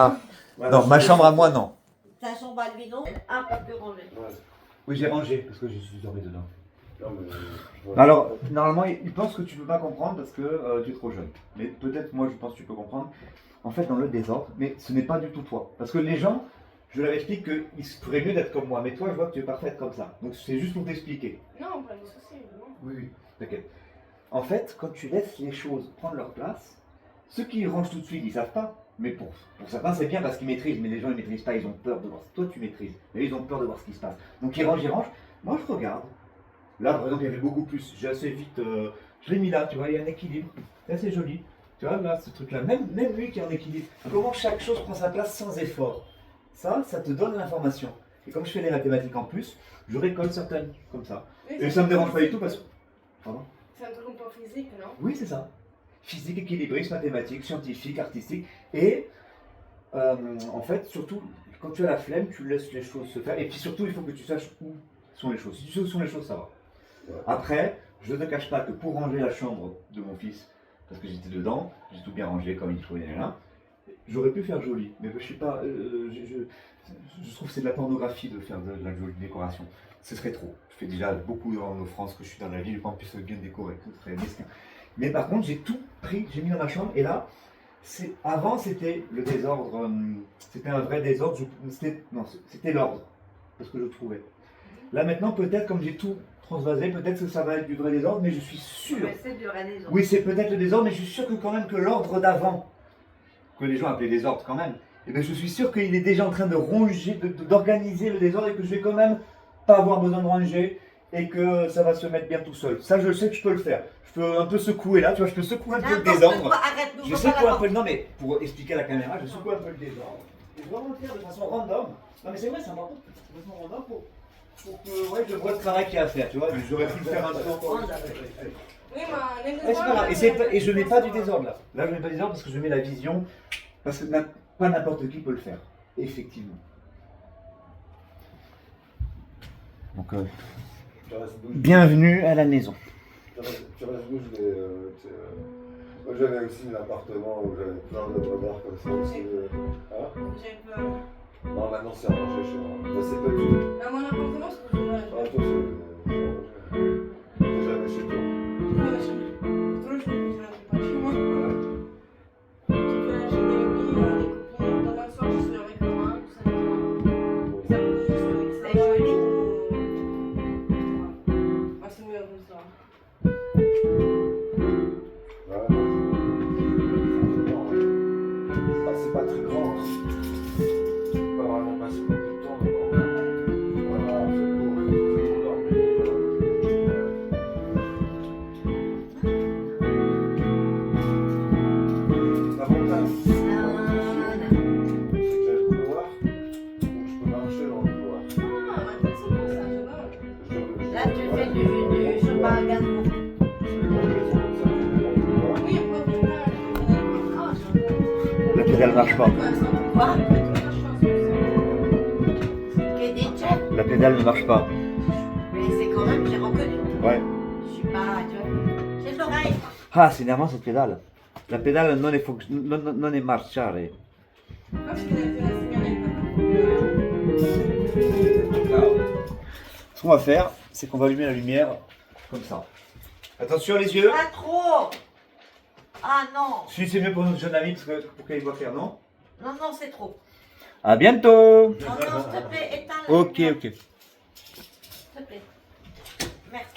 Ah, Voilà, non, ma chambre à moi, non. Ta chambre à lui, non? Un peu plus rangée. Ouais. Oui, j'ai rangé parce que je suis dormi dedans. Non, mais, voilà. Alors, normalement, ils pensent que tu peux pas comprendre parce que tu es trop jeune. Mais peut-être, moi, je pense que tu peux comprendre. En fait, dans le désordre, mais ce n'est pas du tout toi. Parce que les gens, je leur explique qu'ils feraient mieux d'être comme moi. Mais toi, je vois que tu es parfaite comme ça. Donc, c'est juste pour t'expliquer. Non, pas de soucis, évidemment. Oui, oui, t'inquiète. En fait, quand tu laisses les choses prendre leur place, ceux qui rangent tout de suite, ils savent pas. Mais pour certains, c'est bien parce qu'ils maîtrisent. Mais les gens, ils maîtrisent pas. Ils ont peur de voir. Toi, tu maîtrises. Mais ils ont peur de voir ce qui se passe. Donc, ils rangent, ils rangent. Moi, je regarde. Là, par exemple, il y avait beaucoup plus. J'ai assez vite. Je l'ai mis là, tu vois, il y a un équilibre. C'est assez joli. Tu vois, là, ce truc-là. Même lui qui est en équilibre. Comment chaque chose prend sa place sans effort. Ça te donne l'information. Et comme je fais les mathématiques en plus, je récolte certaines comme ça. Et ça me dérange pas du tout parce que. Pardon? C'est un truc un peu physique, non? Oui, c'est ça. Physique, équilibriste, mathématiques, scientifique, artistique. Et en fait, surtout, quand tu as la flemme, tu laisses les choses se faire. Et puis surtout, il faut que tu saches où sont les choses. Si tu sais où sont les choses, ça va. Ouais. Après, je ne cache pas que pour ranger la chambre de mon fils, parce que j'étais dedans, j'ai tout bien rangé comme il faut, j'aurais pu faire joli. Mais je sais pas, je trouve que c'est de la pornographie de faire de la jolie décoration. Ce serait trop. Je fais déjà beaucoup en France que je suis dans la ville, je pense que c'est bien décoré. Ce serait mesquin. Mais par contre, j'ai tout pris, j'ai mis dans ma chambre, et là, avant c'était le désordre, c'était un vrai désordre, c'était l'ordre, parce que je trouvais. Là maintenant, peut-être comme j'ai tout transvasé, peut-être que ça va être du vrai désordre, mais je suis sûr. Mais c'est du vrai désordre. Oui, c'est peut-être le désordre, mais je suis sûr que quand même que l'ordre d'avant, que les gens appelaient désordre quand même, et bien je suis sûr qu'il est déjà en train de ronger, d'organiser le désordre et que je vais quand même pas avoir besoin de ranger et que ça va se mettre bien tout seul. Ça, je sais que je peux le faire. Je peux un peu secouer là, tu vois, je peux secouer un peu le N'importe désordre. quoi, arrête, Je n'ouvre secoue pas la un peu, porte. non mais pour expliquer à la caméra, je secoue un peu le désordre. Et je vais vraiment le faire de façon random. Non mais c'est vrai, c'est important. De façon random pour que ouais, je vois le travail qu'il y a à faire, tu vois. J'aurais pu le faire un peu. Oui, mais Ouais, c'est pas grave. Et je mets pas du désordre là. Là, je mets pas du désordre parce que je mets la vision. Parce que pas n'importe qui peut le faire. Effectivement. Donc, Tu restes bouge. bienvenue à la maison. Tu restes bouge, mais. Moi, j'avais aussi un appartement où j'avais plein d'œuvres d'art comme ça aussi. Hein? J'ai peur. Non, maintenant c'est arrangé chez moi. Ça, c'est pas du tout. Dans mon appartement, c'est pour Ah, toi, c'est arrangé. T'es jamais chez toi. Toujours, je ne pas chez moi. Ouais. J'ai des amis, des copines. Dans un soir, je suis avec moi, tout simplement. Ça peut juste C'est joli. Ah, c'est mieux comme ça. Ouais, moi, c'est pas très grand. Hein. Pas vraiment passer beaucoup de temps dedans. Voilà, c'est pour dormir. L'avantage, c'est que j'ai le couloir, donc je peux marcher dans le couloir. Ah, mais c'est bon ça, j'adore. Là, tu fais du chopin. Oui, après, Oh, j'adore. La pédale marche pas. Quoi? Que dis-tu? La pédale ne marche pas. Mais c'est quand même, j'ai reconnu. Ouais. Je suis pas, tu vois. J'ai de l'oreille. Ah, c'est énervant cette pédale. La pédale non è marciare. Ce qu'on va faire, c'est qu'on va allumer la lumière comme ça. Attention les yeux. Pas trop. Ah non. Si c'est mieux pour notre jeune ami parce que pour qu'elle voit clair, non? Non, non, c'est trop. À bientôt. Non, non, s'il te plaît, éteins la Ok, lumière. ok. S'il te plaît. Merci.